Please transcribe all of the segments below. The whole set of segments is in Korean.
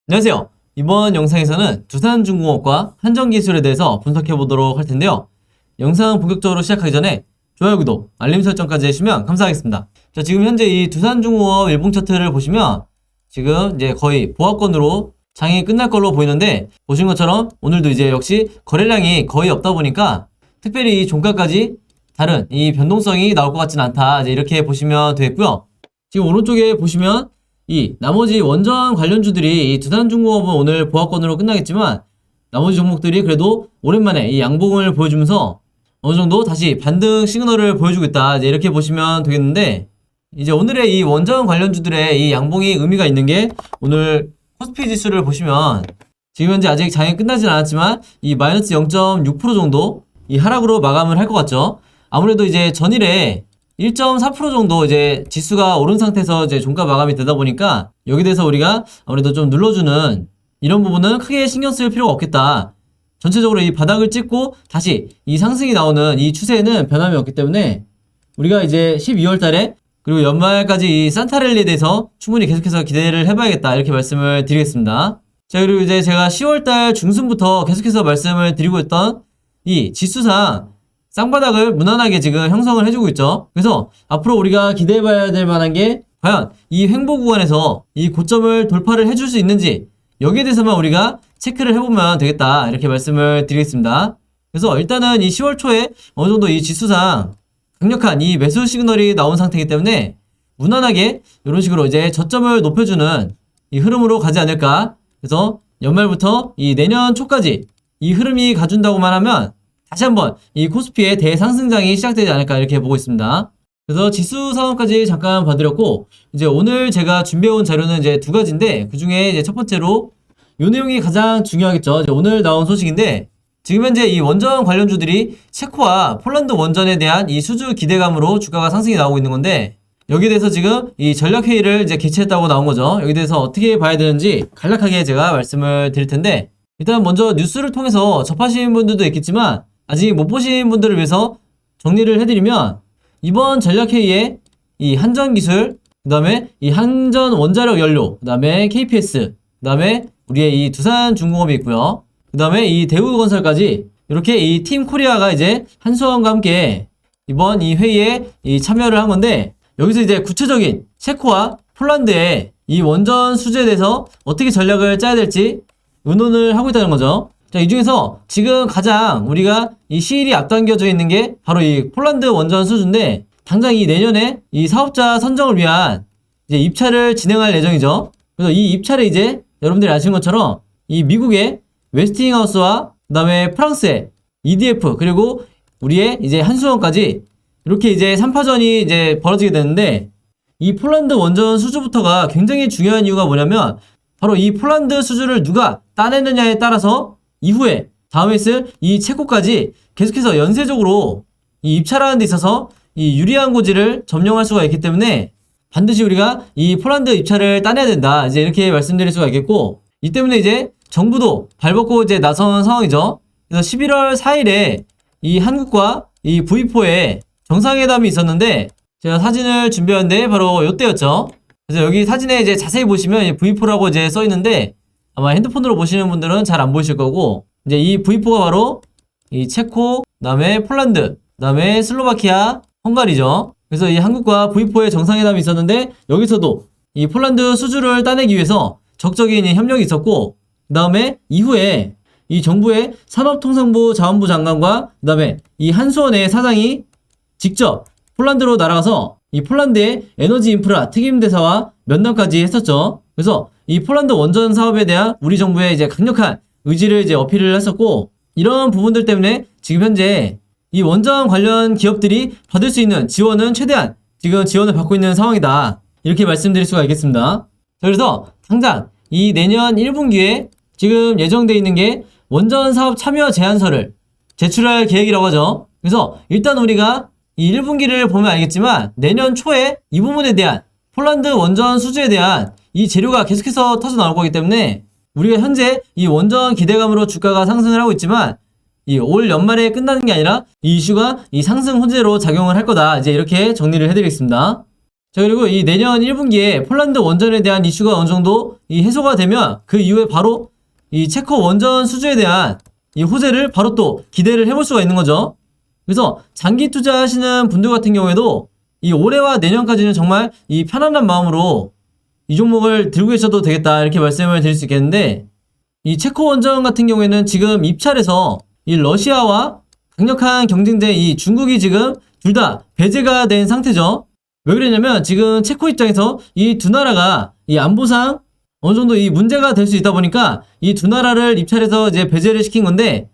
안녕하세요. 이번 영상에서는 두산중공업과 한전기술에 대해서 분석해 보도록 할 텐데요. 영상 본격적으로 시작하기 전에 좋아요, 구독, 알림 설정까지 해주시면 감사하겠습니다. 자, 지금 현재 이 두산중공업 일봉 차트를 보시면 지금 이제 거의 보합권으로 장이 끝날 걸로 보이는데, 보신 것처럼 오늘도 이제 역시 거래량이 거의 없다 보니까 특별히 이 종가까지 다른 이 변동성이 나올 것 같진 않다, 이제 이렇게 보시면 되겠고요. 지금 오른쪽에 보시면 이 나머지 원전 관련주들이 이 두산중공업은 오늘 보합권으로 끝나겠지만, 나머지 종목들이 그래도 오랜만에 이 양봉을 보여주면서 어느정도 다시 반등 시그널을 보여주고 있다, 이제 이렇게 보시면 되겠는데, 이제 오늘의 이 원전 관련주들의 이 양봉이 의미가 있는 게, 오늘 코스피 지수를 보시면 지금 현재 아직 장이 끝나진 않았지만 이 마이너스 0.6% 정도 이 하락으로 마감을 할 것 같죠. 아무래도 이제 전일에 1.4% 정도 이제 지수가 오른 상태에서 이제 종가 마감이 되다 보니까, 여기 대해서 우리가 아무래도 좀 눌러주는 이런 부분은 크게 신경 쓸 필요가 없겠다. 전체적으로 이 바닥을 찍고 다시 이 상승이 나오는 이 추세에는 변함이 없기 때문에, 우리가 이제 12월 달에 그리고 연말까지 이 산타랠리에 대해서 충분히 계속해서 기대를 해봐야겠다, 이렇게 말씀을 드리겠습니다. 자, 그리고 이제 제가 10월 달 중순부터 계속해서 말씀을 드리고 있던 이 지수상 쌍바닥을 무난하게 지금 형성을 해주고 있죠. 그래서 앞으로 우리가 기대해봐야 될 만한 게, 과연 이 횡보 구간에서 이 고점을 돌파를 해줄 수 있는지, 여기에 대해서만 우리가 체크를 해보면 되겠다, 이렇게 말씀을 드리겠습니다. 그래서 일단은 이 10월 초에 어느 정도 이 지수상 강력한 이 매수 시그널이 나온 상태이기 때문에 무난하게 이런 식으로 이제 저점을 높여주는 이 흐름으로 가지 않을까. 그래서 연말부터 이 내년 초까지 이 흐름이 가준다고만 하면 다시 한번 이 코스피의 대상승장이 시작되지 않을까, 이렇게 보고 있습니다. 그래서 지수 상황까지 잠깐 봐드렸고, 이제 오늘 제가 준비해온 자료는 이제 두 가지인데, 그 중에 이제 첫 번째로 요 내용이 가장 중요하겠죠. 이제 오늘 나온 소식인데, 지금 현재 이 원전 관련주들이 체코와 폴란드 원전에 대한 이 수주 기대감으로 주가가 상승이 나오고 있는 건데, 여기에 대해서 지금 이 전략회의를 이제 개최했다고 나온 거죠. 여기에 대해서 어떻게 봐야 되는지 간략하게 제가 말씀을 드릴 텐데, 일단 먼저 뉴스를 통해서 접하신 분들도 있겠지만 아직 못 보신 분들을 위해서 정리를 해드리면, 이번 전략회의에 이 한전기술, 그 다음에 이 한전원자력연료, 그 다음에 KPS, 그 다음에 우리의 이 두산중공업이 있고요. 그 다음에 이 대우건설까지 이렇게 이 팀 코리아가 이제 한수원과 함께 이번 이 회의에 이 참여를 한 건데, 여기서 이제 구체적인 체코와 폴란드의 이 원전 수주에 대해서 어떻게 전략을 짜야 될지 의논을 하고 있다는 거죠. 자, 이 중에서 지금 가장 우리가 이 시일이 앞당겨져 있는 게 바로 이 폴란드 원전 수주인데, 당장 이 내년에 이 사업자 선정을 위한 이제 입찰을 진행할 예정이죠. 그래서 이 입찰에 이제 여러분들이 아시는 것처럼 이 미국의 웨스팅하우스와 그 다음에 프랑스의 EDF, 그리고 우리의 이제 한수원까지 이렇게 이제 3파전이 이제 벌어지게 되는데, 이 폴란드 원전 수주부터가 굉장히 중요한 이유가 뭐냐면, 바로 이 폴란드 수주를 누가 따내느냐에 따라서 이후에 다음에 있을 이 체코까지 계속해서 연쇄적으로 이 입찰하는 데 있어서 이 유리한 고지를 점령할 수가 있기 때문에 반드시 우리가 이 폴란드 입찰을 따내야 된다, 이제 이렇게 말씀드릴 수가 있겠고, 이 때문에 이제 정부도 발벗고 이제 나선 상황이죠. 그래서 11월 4일에 이 한국과 이 V4에 정상회담이 있었는데, 제가 사진을 준비했는데 바로 이때였죠. 그래서 여기 사진에 이제 자세히 보시면 V4라고 이제 써 있는데, 아마 핸드폰으로 보시는 분들은 잘 안 보이실 거고, 이제 이 V4가 바로 이 체코, 그다음에 폴란드, 그다음에 슬로바키아, 헝가리죠. 그래서 이 한국과 V4의 정상회담이 있었는데, 여기서도 이 폴란드 수주를 따내기 위해서 적극적인 협력이 있었고, 그 다음에 이후에 이 정부의 산업통상부 자원부 장관과 그 다음에 이 한수원의 사장이 직접 폴란드로 날아가서 이 폴란드의 에너지 인프라 특임대사와 면담까지 했었죠. 그래서 이 폴란드 원전 사업에 대한 우리 정부의 이제 강력한 의지를 이제 어필을 했었고, 이런 부분들 때문에 지금 현재 이 원전 관련 기업들이 받을 수 있는 지원은 최대한 지금 지원을 받고 있는 상황이다, 이렇게 말씀드릴 수가 있겠습니다. 자, 그래서 당장 이 내년 1분기에 지금 예정되어 있는 게 원전 사업 참여 제안서를 제출할 계획이라고 하죠. 그래서 일단 우리가 이 1분기를 보면 알겠지만, 내년 초에 이 부분에 대한 폴란드 원전 수주에 대한 이 재료가 계속해서 터져 나올 거기 때문에, 우리가 현재 이 원전 기대감으로 주가가 상승을 하고 있지만, 이 올 연말에 끝나는 게 아니라 이 이슈가 이 상승 호재로 작용을 할 거다, 이제 이렇게 정리를 해드리겠습니다. 자, 그리고 이 내년 1분기에 폴란드 원전에 대한 이슈가 어느 정도 이 해소가 되면 그 이후에 바로 이 체코 원전 수주에 대한 이 호재를 바로 또 기대를 해볼 수가 있는 거죠. 그래서 장기 투자하시는 분들 같은 경우에도 이 올해와 내년까지는 정말 이 편안한 마음으로 이 종목을 들고 계셔도 되겠다 이렇게 말씀을 드릴 수 있겠는데, 이 체코 원전 같은 경우에는 지금 입찰에서 이 러시아와 강력한 경쟁자인 이 중국이 지금 둘 다 배제가 된 상태죠. 왜 그러냐면 지금 체코 입장에서 이 두 나라가 이 안보상 어느 정도 이 문제가 될 수 있다 보니까 이 두 나라를 입찰해서 이제 배제를 시킨 건데,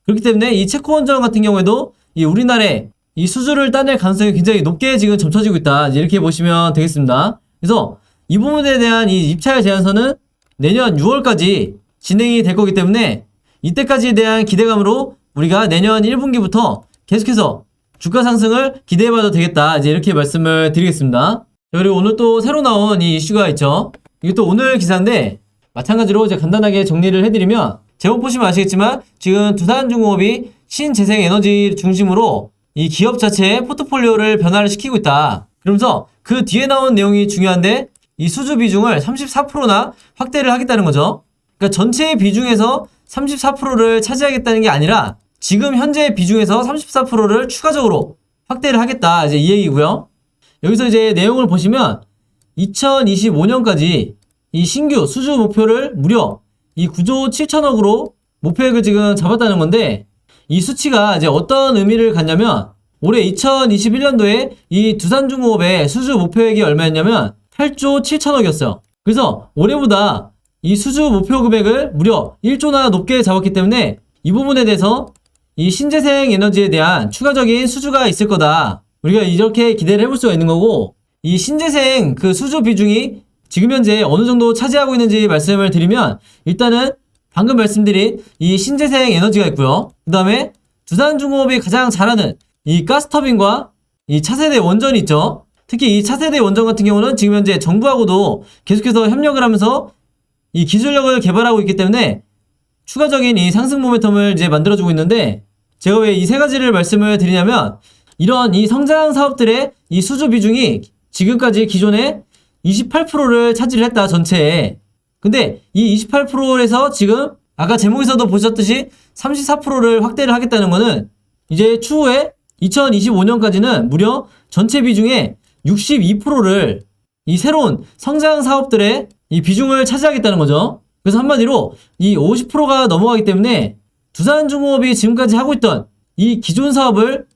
그렇기 때문에 이 체코 원전 같은 경우에도 이 우리나라에 이 수주를 따낼 가능성이 굉장히 높게 지금 점쳐지고 있다, 이렇게 보시면 되겠습니다. 그래서 이 부분에 대한 이 입찰 제한서는 내년 6월까지 진행이 될 거기 때문에 이때까지에 대한 기대감으로 우리가 내년 1분기부터 계속해서 주가 상승을 기대해봐도 되겠다, 이제 이렇게 말씀을 드리겠습니다. 그리고 오늘 또 새로 나온 이 이슈가 있죠. 이게 또 오늘 기사인데 마찬가지로 이제 간단하게 정리를 해드리면, 제목 보시면 아시겠지만 지금 두산중공업이 신재생에너지 중심으로 이 기업 자체의 포트폴리오를 변화를 시키고 있다. 그러면서 그 뒤에 나온 내용이 중요한데, 이 수주 비중을 34%나 확대를 하겠다는 거죠. 그러니까 전체의 비중에서 34%를 차지하겠다는 게 아니라 지금 현재 비중에서 34%를 추가적으로 확대를 하겠다, 이제 이 얘기고요. 여기서 이제 내용을 보시면 2025년까지 이 신규 수주 목표를 무려 이 9조 7천억으로 목표액을 지금 잡았다는 건데, 이 수치가 이제 어떤 의미를 갖냐면 올해 2021년도에 이 두산중공업의 수주 목표액이 얼마였냐면 8조 7천억이었어요. 그래서 올해보다 이 수주 목표 금액을 무려 1조나 높게 잡았기 때문에 이 부분에 대해서 이 신재생 에너지에 대한 추가적인 수주가 있을 거다, 우리가 이렇게 기대를 해볼 수가 있는 거고, 이 신재생 그 수주 비중이 지금 현재 어느 정도 차지하고 있는지 말씀을 드리면, 일단은 방금 말씀드린 이 신재생 에너지가 있고요. 그 다음에 두산중공업이 가장 잘하는 이 가스터빈과 이 차세대 원전이 있죠. 특히 이 차세대 원전 같은 경우는 지금 현재 정부하고도 계속해서 협력을 하면서 이 기술력을 개발하고 있기 때문에 추가적인 이 상승 모멘텀을 이제 만들어주고 있는데, 제가 왜 이 세 가지를 말씀을 드리냐면, 이런 이 성장 사업들의 이 수주 비중이 지금까지 기존에 28%를 차지를 했다, 전체에. 근데 이 28%에서 지금 아까 제목에서도 보셨듯이 34%를 확대를 하겠다는 거는 이제 추후에 2025년까지는 무려 전체 비중의 62%를 이 새로운 성장 사업들의 이 비중을 차지하겠다는 거죠. 그래서 한마디로 이 50%가 넘어가기 때문에 두산중공업이 지금까지 하고 있던 이 기존 사업을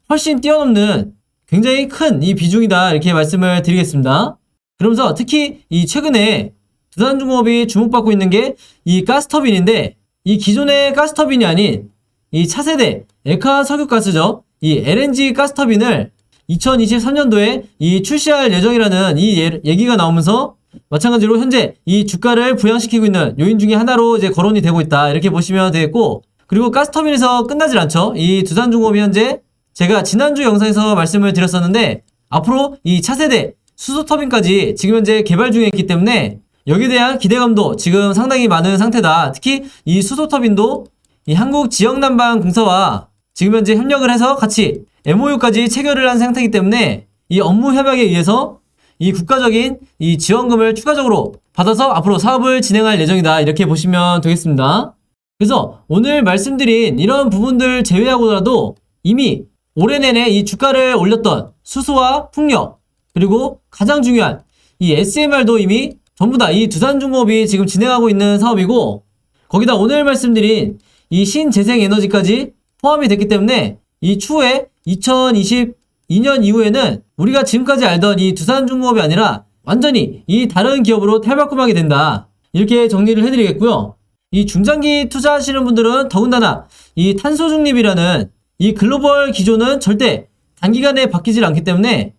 훨씬 뛰어넘는 굉장히 큰 이 비중이다, 이렇게 말씀을 드리겠습니다. 그러면서 특히 이 최근에 두산중공업이 주목받고 있는 게 이 가스터빈인데, 이 기존의 가스터빈이 아닌 이 차세대 액화 석유가스죠. 이 LNG 가스터빈을 2023년도에 이 출시할 예정이라는 이 얘기가 나오면서 마찬가지로 현재 이 주가를 부양시키고 있는 요인 중에 하나로 이제 거론이 되고 있다, 이렇게 보시면 되겠고, 그리고 가스터빈에서 끝나질 않죠. 이 두산중공업이 현재 제가 지난주 영상에서 말씀을 드렸었는데, 앞으로 이 차세대 수소터빈까지 지금 현재 개발 중에 있기 때문에 여기에 대한 기대감도 지금 상당히 많은 상태다. 특히 이 수소터빈도 이 한국지역난방공사와 지금 현재 협력을 해서 같이 MOU까지 체결을 한 상태이기 때문에 이 업무 협약에 의해서 이 국가적인 이 지원금을 추가적으로 받아서 앞으로 사업을 진행할 예정이다, 이렇게 보시면 되겠습니다. 그래서 오늘 말씀드린 이런 부분들 제외하고라도 이미 올해 내내 이 주가를 올렸던 수소와 풍력, 그리고 가장 중요한 이 SMR도 이미 전부 다 이 두산중공업이 지금 진행하고 있는 사업이고, 거기다 오늘 말씀드린 이 신재생에너지까지 포함이 됐기 때문에 이 추후에 2022년 이후에는 우리가 지금까지 알던 이 두산중공업이 아니라 완전히 이 다른 기업으로 탈바꿈하게 된다, 이렇게 정리를 해드리겠고요. 이 중장기 투자하시는 분들은 더군다나 이 탄소중립이라는 이 글로벌 기조는 절대 단기간에 바뀌질 않기 때문에,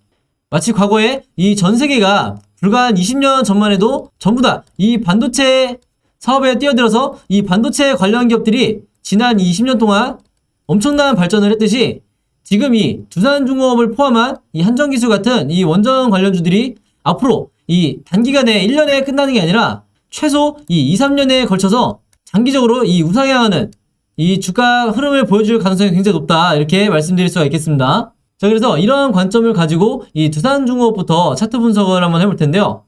마치 과거에 이 전 세계가 불과 한 20년 전만 해도 전부 다 이 반도체 사업에 뛰어들어서 이 반도체 관련 기업들이 지난 20년 동안 엄청난 발전을 했듯이, 지금 이 두산중공업을 포함한 이 한전기술 같은 이 원전 관련주들이 앞으로 이 단기간에 1년에 끝나는 게 아니라 최소 이 2, 3년에 걸쳐서 장기적으로 이 우상향하는 이 주가 흐름을 보여줄 가능성이 굉장히 높다, 이렇게 말씀드릴 수가 있겠습니다. 자, 그래서 이러한 관점을 가지고 이 두산중공업부터 차트 분석을 한번 해볼 텐데요.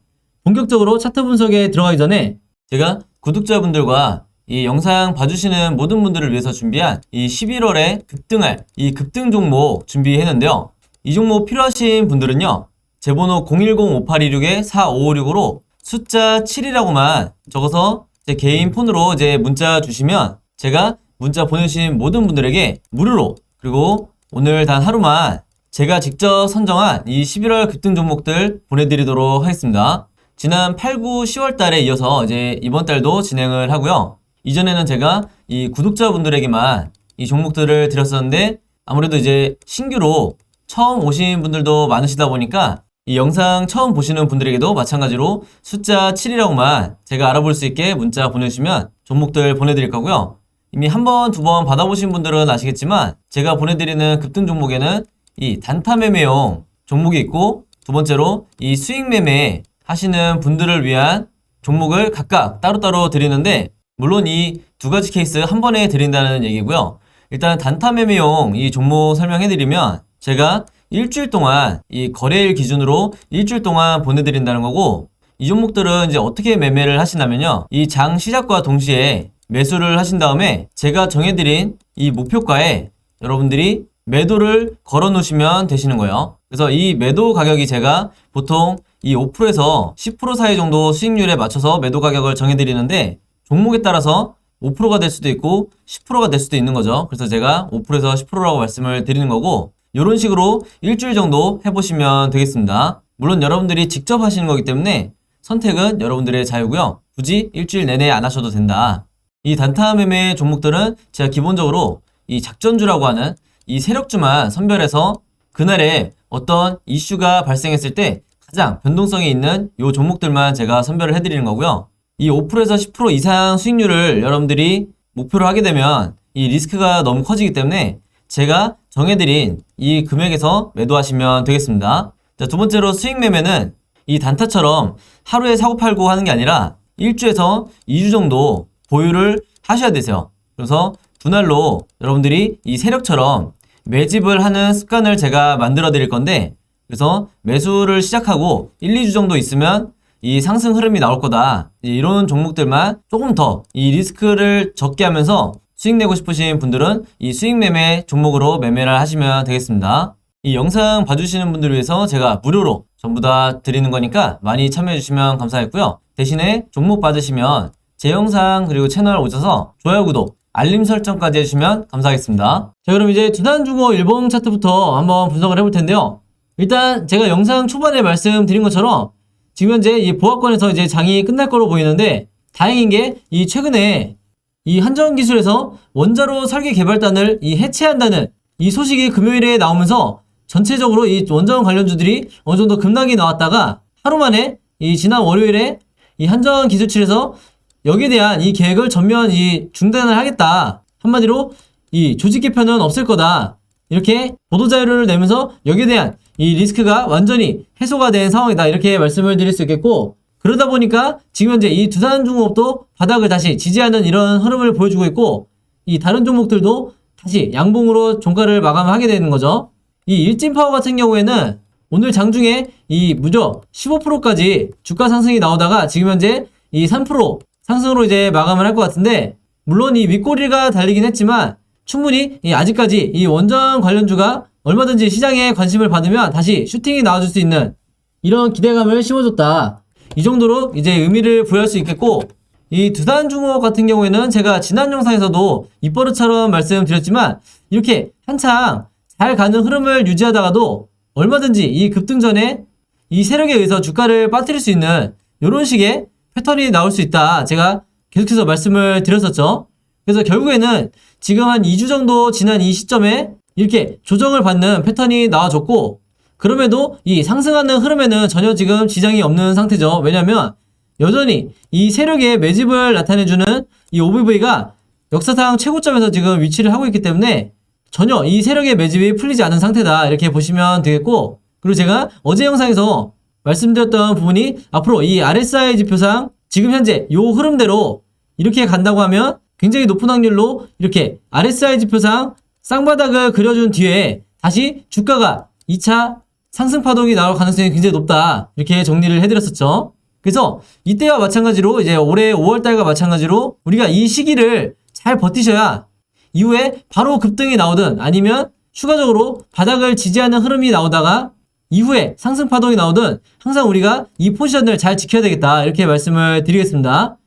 본격적으로 차트 분석에 들어가기 전에 제가 구독자분들과 이 영상 봐주시는 모든 분들을 위해서 준비한 이 11월에 급등할 이 급등 종목 준비했는데요. 이 종목 필요하신 분들은요. 제 번호 010-5826-4556으로 숫자 7이라고만 적어서 제 개인 폰으로 이제 문자 주시면 제가 문자 보내주신 모든 분들에게 무료로, 그리고 오늘 단 하루만 제가 직접 선정한 이 11월 급등 종목들 보내드리도록 하겠습니다. 지난 8, 9, 10월 달에 이어서 이제 이번 달도 진행을 하고요. 이전에는 제가 이 구독자분들에게만 이 종목들을 드렸었는데 아무래도 이제 신규로 처음 오신 분들도 많으시다 보니까 이 영상 처음 보시는 분들에게도 마찬가지로 숫자 7이라고만 제가 알아볼 수 있게 문자 보내주시면 종목들 보내드릴 거고요. 이미 한 번, 두 번 받아보신 분들은 아시겠지만 제가 보내드리는 급등 종목에는 이 단타 매매용 종목이 있고, 두 번째로 이 수익 매매 하시는 분들을 위한 종목을 각각 따로따로 드리는데, 물론 이 두 가지 케이스 한 번에 드린다는 얘기고요. 일단 단타 매매용 이 종목 설명해드리면 제가 일주일 동안 이 거래일 기준으로 일주일 동안 보내드린다는 거고, 이 종목들은 이제 어떻게 매매를 하시냐면요. 이 장 시작과 동시에 매수를 하신 다음에 제가 정해드린 이 목표가에 여러분들이 매도를 걸어 놓으시면 되시는 거예요. 그래서 이 매도 가격이 제가 보통 이 5%에서 10% 사이 정도 수익률에 맞춰서 매도 가격을 정해드리는데, 종목에 따라서 5%가 될 수도 있고 10%가 될 수도 있는 거죠. 그래서 제가 5%에서 10%라고 말씀을 드리는 거고, 이런 식으로 일주일 정도 해보시면 되겠습니다. 물론 여러분들이 직접 하시는 거기 때문에 선택은 여러분들의 자유고요. 굳이 일주일 내내 안 하셔도 된다. 이 단타 매매 종목들은 제가 기본적으로 이 작전주라고 하는 이 세력주만 선별해서 그날에 어떤 이슈가 발생했을 때 가장 변동성이 있는 이 종목들만 제가 선별을 해드리는 거고요. 이 5%에서 10% 이상 수익률을 여러분들이 목표로 하게 되면 이 리스크가 너무 커지기 때문에 제가 정해드린 이 금액에서 매도하시면 되겠습니다. 자, 두 번째로 수익 매매는 이 단타처럼 하루에 사고팔고 하는 게 아니라 1주에서 2주 정도 보유를 하셔야 되세요. 그래서 분할로 여러분들이 이 세력처럼 매집을 하는 습관을 제가 만들어 드릴 건데, 그래서 매수를 시작하고 1, 2주 정도 있으면 이 상승 흐름이 나올 거다. 이런 종목들만 조금 더 이 리스크를 적게 하면서 수익 내고 싶으신 분들은 이 수익 매매 종목으로 매매를 하시면 되겠습니다. 이 영상 봐주시는 분들을 위해서 제가 무료로 전부 다 드리는 거니까 많이 참여해 주시면 감사하겠고요. 대신에 종목 받으시면 제 영상 그리고 채널 오셔서 좋아요, 구독, 알림 설정까지 해주시면 감사하겠습니다. 자, 그럼 이제 두산중공업 일봉 차트부터 한번 분석을 해볼 텐데요. 일단 제가 영상 초반에 말씀드린 것처럼 지금 현재 이 보합권에서 이제 장이 끝날 거로 보이는데, 다행인 게 이 최근에 이 한전기술에서 원자로 설계 개발단을 이 해체한다는 이 소식이 금요일에 나오면서 전체적으로 이 원자원 관련주들이 어느 정도 급락이 나왔다가 하루 만에 이 지난 월요일에 이 한전기술실에서 여기에 대한 이 계획을 전면 중단을 하겠다. 한마디로 이 조직 개편은 없을 거다. 이렇게 보도자료를 내면서 여기에 대한 이 리스크가 완전히 해소가 된 상황이다. 이렇게 말씀을 드릴 수 있겠고, 그러다 보니까 지금 현재 이 두산중공업도 바닥을 다시 지지하는 이런 흐름을 보여주고 있고, 이 다른 종목들도 다시 양봉으로 종가를 마감하게 되는 거죠. 이 일진파워 같은 경우에는 오늘 장중에 이 무려 15%까지 주가 상승이 나오다가 지금 현재 이 3% 상승으로 이제 마감을 할 것 같은데, 물론 이 윗꼬리가 달리긴 했지만 충분히 아직까지 이 원전 관련주가 얼마든지 시장에 관심을 받으면 다시 슈팅이 나와줄 수 있는 이런 기대감을 심어줬다. 이 정도로 이제 의미를 부여할 수 있겠고, 이 두산중공업 같은 경우에는 제가 지난 영상에서도 입버릇처럼 말씀드렸지만 이렇게 한창 잘 가는 흐름을 유지하다가도 얼마든지 이 급등 전에 이 세력에 의해서 주가를 빠뜨릴 수 있는 이런 식의 패턴이 나올 수 있다. 제가 계속해서 말씀을 드렸었죠. 그래서 결국에는 지금 한 2주 정도 지난 이 시점에 이렇게 조정을 받는 패턴이 나와줬고, 그럼에도 이 상승하는 흐름에는 전혀 지금 지장이 없는 상태죠. 왜냐면 여전히 이 세력의 매집을 나타내주는 이 OBV가 역사상 최고점에서 지금 위치를 하고 있기 때문에 전혀 이 세력의 매집이 풀리지 않은 상태다. 이렇게 보시면 되겠고, 그리고 제가 어제 영상에서 말씀드렸던 부분이 앞으로 이 RSI 지표상 지금 현재 이 흐름대로 이렇게 간다고 하면 굉장히 높은 확률로 이렇게 RSI 지표상 쌍바닥을 그려준 뒤에 다시 주가가 2차 상승 파동이 나올 가능성이 굉장히 높다. 이렇게 정리를 해드렸었죠. 그래서 이때와 마찬가지로 이제 올해 5월달과 마찬가지로 우리가 이 시기를 잘 버티셔야 이후에 바로 급등이 나오든 아니면 추가적으로 바닥을 지지하는 흐름이 나오다가 이후에 상승 파동이 나오든 항상 우리가 이 포지션을 잘 지켜야 되겠다. 이렇게 말씀을 드리겠습니다.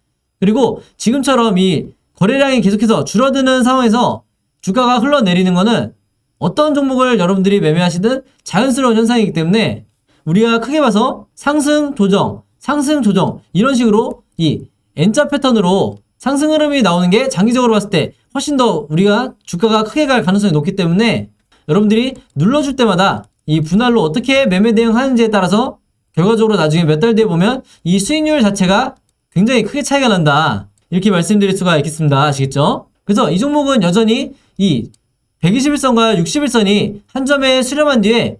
그리고 지금처럼 이 거래량이 계속해서 줄어드는 상황에서 주가가 흘러내리는 거는 어떤 종목을 여러분들이 매매하시든 자연스러운 현상이기 때문에 우리가 크게 봐서 상승 조정 이런 식으로 이 N자 패턴으로 상승 흐름이 나오는 게 장기적으로 봤을 때 훨씬 더 우리가 주가가 크게 갈 가능성이 높기 때문에 여러분들이 눌러줄 때마다 이 분할로 어떻게 매매 대응하는지에 따라서 결과적으로 나중에 몇 달 뒤에 보면 이 수익률 자체가 굉장히 크게 차이가 난다. 이렇게 말씀드릴 수가 있겠습니다. 아시겠죠? 그래서 이 종목은 여전히 이 121선과 61선이 한 점에 수렴한 뒤에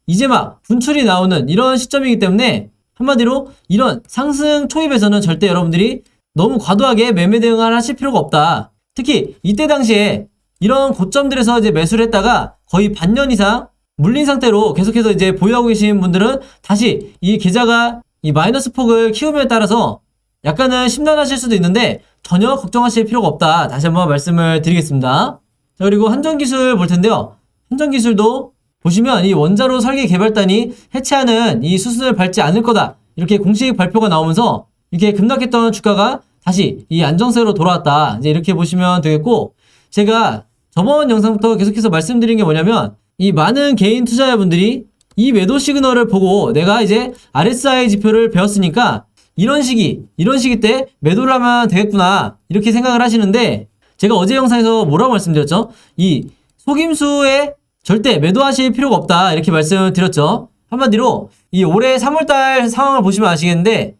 이제 막 분출이 나오는 이런 시점이기 때문에 한마디로 이런 상승 초입에서는 절대 여러분들이 너무 과도하게 매매 대응을 하실 필요가 없다. 특히 이때 당시에 이런 고점들에서 이제 매수를 했다가 거의 반년 이상 물린 상태로 계속해서 이제 보유하고 계신 분들은 다시 이 계좌가 이 마이너스 폭을 키움에 따라서 약간은 심란하실 수도 있는데 전혀 걱정하실 필요가 없다. 다시 한번 말씀을 드리겠습니다. 자, 그리고 한전기술 볼 텐데요. 한전기술도 보시면 이 원자로 설계 개발단이 해체하는 이 수순을 밟지 않을 거다. 이렇게 공식 발표가 나오면서 이렇게 급락했던 주가가 다시 이 안정세로 돌아왔다. 이제 이렇게 보시면 되겠고, 제가 저번 영상부터 계속해서 말씀드린 게 뭐냐면 이 많은 개인 투자자분들이 이 매도 시그널을 보고 내가 이제 RSI 지표를 배웠으니까 이런 시기 때 매도를 하면 되겠구나 이렇게 생각을 하시는데, 제가 어제 영상에서 뭐라고 말씀드렸죠? 이 속임수에 절대 매도하실 필요가 없다 이렇게 말씀을 드렸죠. 한마디로 이 올해 3월달 상황을 보시면 아시겠는데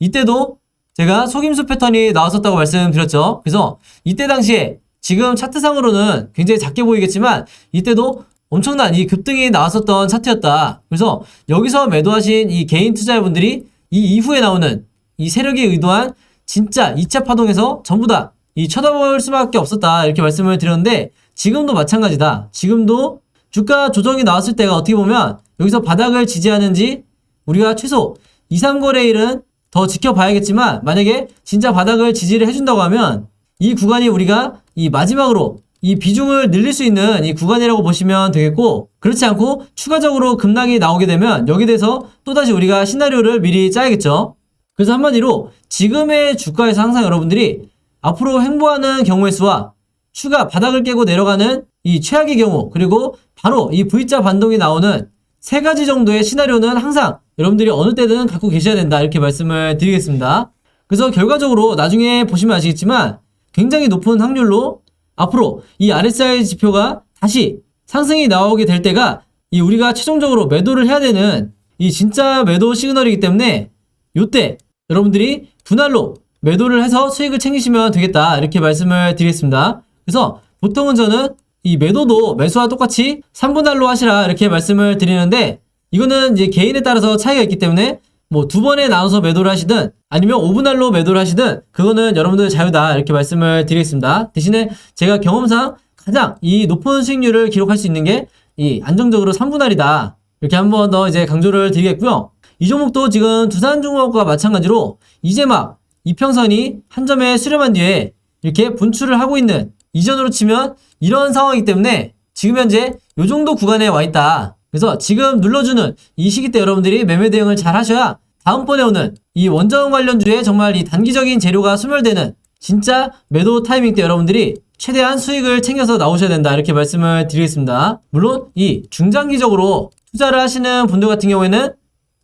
이때도 제가 속임수 패턴이 나왔었다고 말씀드렸죠. 그래서 이때 당시에 지금 차트상으로는 굉장히 작게 보이겠지만 이때도 엄청난 이 급등이 나왔었던 차트였다. 그래서 여기서 매도하신 이 개인 투자자분들이 이 이후에 나오는 이 세력이 의도한 진짜 2차 파동에서 전부 다 이 쳐다볼 수밖에 없었다 이렇게 말씀을 드렸는데, 지금도 마찬가지다. 지금도 주가 조정이 나왔을 때가 어떻게 보면 여기서 바닥을 지지하는지 우리가 최소 2, 3거래일은 더 지켜봐야겠지만, 만약에 진짜 바닥을 지지를 해준다고 하면 이 구간이 우리가 이 마지막으로 이 비중을 늘릴 수 있는 이 구간이라고 보시면 되겠고, 그렇지 않고 추가적으로 급락이 나오게 되면 여기에 대해서 또다시 우리가 시나리오를 미리 짜야겠죠. 그래서 한마디로 지금의 주가에서 항상 여러분들이 앞으로 횡보하는 경우의 수와 추가 바닥을 깨고 내려가는 이 최악의 경우, 그리고 바로 이 V자 반동이 나오는 세 가지 정도의 시나리오는 항상 여러분들이 어느 때든 갖고 계셔야 된다 이렇게 말씀을 드리겠습니다. 그래서 결과적으로 나중에 보시면 아시겠지만 굉장히 높은 확률로 앞으로 이 RSI 지표가 다시 상승이 나오게 될 때가 이 우리가 최종적으로 매도를 해야 되는 이 진짜 매도 시그널이기 때문에 요때 여러분들이 분할로 매도를 해서 수익을 챙기시면 되겠다 이렇게 말씀을 드리겠습니다. 그래서 보통은 저는 이 매도도 매수와 똑같이 3분할로 하시라 이렇게 말씀을 드리는데, 이거는 이제 개인에 따라서 차이가 있기 때문에 뭐 2번에 나눠서 매도를 하시든 아니면 5분할로 매도를 하시든 그거는 여러분들 자유다 이렇게 말씀을 드리겠습니다. 대신에 제가 경험상 가장 이 높은 수익률을 기록할 수 있는 게 이 안정적으로 3분할이다 이렇게 한 번 더 이제 강조를 드리겠고요. 이 종목도 지금 두산중공업과 마찬가지로 이제 막 이평선이 한 점에 수렴한 뒤에 이렇게 분출을 하고 있는, 이전으로 치면 이런 상황이기 때문에 지금 현재 이 정도 구간에 와 있다. 그래서 지금 눌러주는 이 시기 때 여러분들이 매매 대응을 잘 하셔야 다음번에 오는 이 원자원 관련주에 정말 이 단기적인 재료가 소멸되는 진짜 매도 타이밍 때 여러분들이 최대한 수익을 챙겨서 나오셔야 된다 이렇게 말씀을 드리겠습니다. 물론 이 중장기적으로 투자를 하시는 분들 같은 경우에는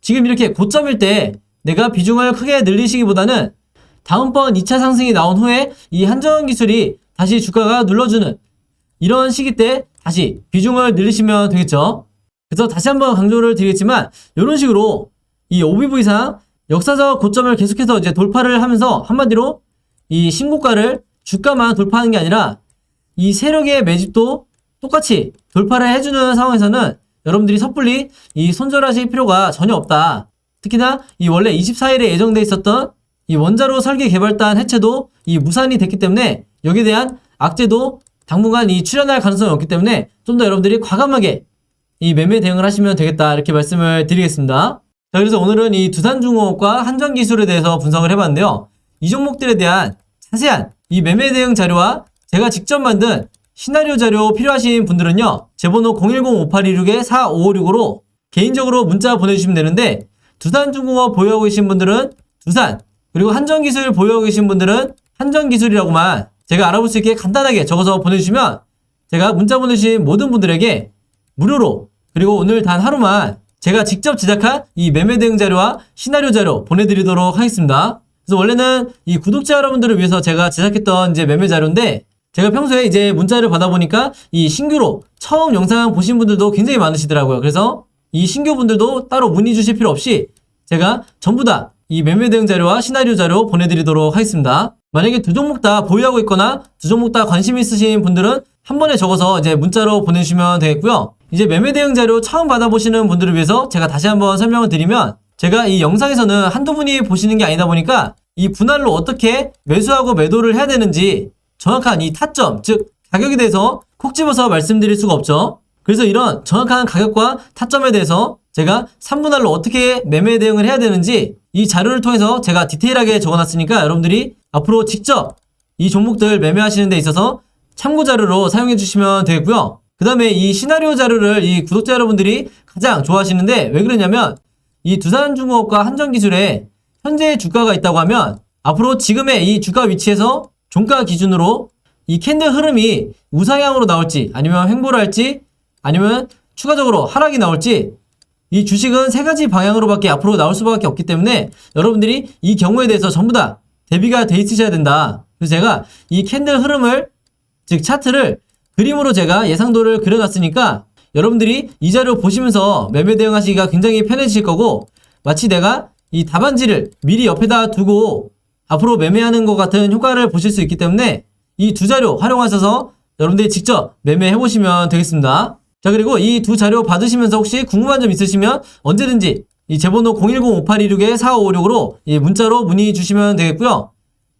지금 이렇게 고점일 때 내가 비중을 크게 늘리시기보다는 다음번 2차 상승이 나온 후에 이 한전기술이 다시 주가가 눌러주는 이런 시기 때 다시 비중을 늘리시면 되겠죠. 그래서 다시 한번 강조를 드리겠지만 이런 식으로 이 OBV상 역사적 고점을 계속해서 이제 돌파를 하면서 한마디로 이 신고가를 주가만 돌파하는 게 아니라 이 세력의 매집도 똑같이 돌파를 해주는 상황에서는 여러분들이 섣불리 이 손절하실 필요가 전혀 없다. 특히나 이 원래 24일에 예정돼 있었던 이 원자로 설계 개발단 해체도 이 무산이 됐기 때문에 여기에 대한 악재도 당분간 이 출현할 가능성이 없기 때문에 좀 더 여러분들이 과감하게 이 매매 대응을 하시면 되겠다 이렇게 말씀을 드리겠습니다. 자, 그래서 오늘은 이 두산중공업과 한전기술에 대해서 분석을 해봤는데요. 이 종목들에 대한 자세한 이 매매 대응 자료와 제가 직접 만든 시나리오 자료 필요하신 분들은요, 제 번호 010-5826-4556으로 개인적으로 문자 보내주시면 되는데, 두산중공업 보유하고 계신 분들은 두산, 그리고 한전기술 보유하고 계신 분들은 한전기술이라고만 제가 알아볼 수 있게 간단하게 적어서 보내주시면 제가 문자 보내주신 모든 분들에게 무료로, 그리고 오늘 단 하루만 제가 직접 제작한 이 매매 대응 자료와 시나리오 자료 보내드리도록 하겠습니다. 그래서 원래는 이 구독자 여러분들을 위해서 제가 제작했던 이제 매매 자료인데, 제가 평소에 이제 문자를 받아보니까 이 신규로 처음 영상 보신 분들도 굉장히 많으시더라고요. 그래서 이 신규 분들도 따로 문의 주실 필요 없이 제가 전부 다 이 매매 대응 자료와 시나리오 자료 보내드리도록 하겠습니다. 만약에 두 종목 다 보유하고 있거나 두 종목 다 관심 있으신 분들은 한 번에 적어서 이제 문자로 보내주시면 되겠고요. 이제 매매 대응 자료 처음 받아보시는 분들을 위해서 제가 다시 한번 설명을 드리면, 제가 이 영상에서는 한두 분이 보시는 게 아니다 보니까 이 분할로 어떻게 매수하고 매도를 해야 되는지 정확한 이 타점, 즉 가격에 대해서 콕 집어서 말씀드릴 수가 없죠. 그래서 이런 정확한 가격과 타점에 대해서 제가 3분할로 어떻게 매매 대응을 해야 되는지 이 자료를 통해서 제가 디테일하게 적어놨으니까 여러분들이 앞으로 직접 이 종목들 매매하시는 데 있어서 참고 자료로 사용해 주시면 되겠고요. 그 다음에 이 시나리오 자료를 이 구독자 여러분들이 가장 좋아하시는데, 왜 그러냐면 이 두산중공업과 한전기술에 현재 주가가 있다고 하면 앞으로 지금의 이 주가 위치에서 종가 기준으로 이 캔들 흐름이 우상향으로 나올지 아니면 횡보를 할지 아니면 추가적으로 하락이 나올지, 이 주식은 세 가지 방향으로밖에 앞으로 나올 수밖에 없기 때문에 여러분들이 이 경우에 대해서 전부 다 대비가 돼 있으셔야 된다. 그래서 제가 이 캔들 흐름을, 즉 차트를 그림으로 제가 예상도를 그려놨으니까 여러분들이 이 자료 보시면서 매매 대응하시기가 굉장히 편해지실 거고, 마치 내가 이 답안지를 미리 옆에다 두고 앞으로 매매하는 것 같은 효과를 보실 수 있기 때문에 이 두 자료 활용하셔서 여러분들이 직접 매매해 보시면 되겠습니다. 자, 그리고 이 두 자료 받으시면서 혹시 궁금한 점 있으시면 언제든지 이 제 번호 010-5826-4556으로 문자로 문의 주시면 되겠고요.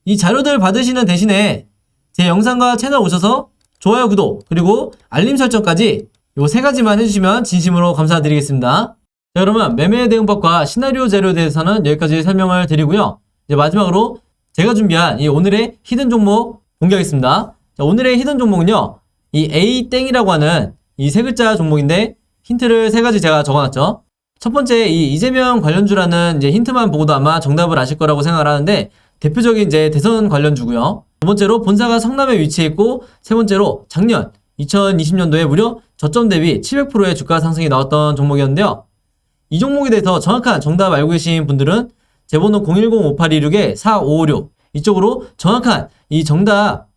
이 자료들 받으시는 대신에 제 영상과 채널 오셔서 좋아요, 구독, 그리고 알림 설정까지 요 세 가지만 해주시면 진심으로 감사드리겠습니다. 자, 그러면 매매 대응법과 시나리오 자료에 대해서는 여기까지 설명을 드리고요. 이제 마지막으로 제가 준비한 이 오늘의 히든 종목 공개하겠습니다. 자, 오늘의 히든 종목은요, 이 A땡이라고 하는 이 세 글자 종목인데, 힌트를 세 가지 제가 적어놨죠. 첫 번째, 이 이재명 관련주라는 이제 힌트만 보고도 아마 정답을 아실 거라고 생각을 하는데, 대표적인 이제 대선 관련주고요. 두 번째로 본사가 성남에 위치해 있고, 세 번째로 작년 2020년도에 무려 저점 대비 700%의 주가 상승이 나왔던 종목이었는데요. 이 종목에 대해서 정확한 정답 알고 계신 분들은 제 번호 010-5826-4556 이쪽으로 정확한 이 정답,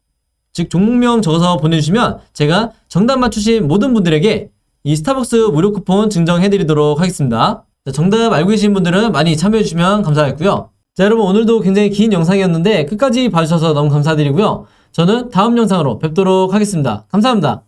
즉 종목명 적어서 보내주시면 제가 정답 맞추신 모든 분들에게 이 스타벅스 무료 쿠폰 증정해드리도록 하겠습니다. 자, 정답 알고 계신 분들은 많이 참여해주시면 감사하겠고요. 자, 여러분, 오늘도 굉장히 긴 영상이었는데 끝까지 봐주셔서 너무 감사드리고요. 저는 다음 영상으로 뵙도록 하겠습니다. 감사합니다.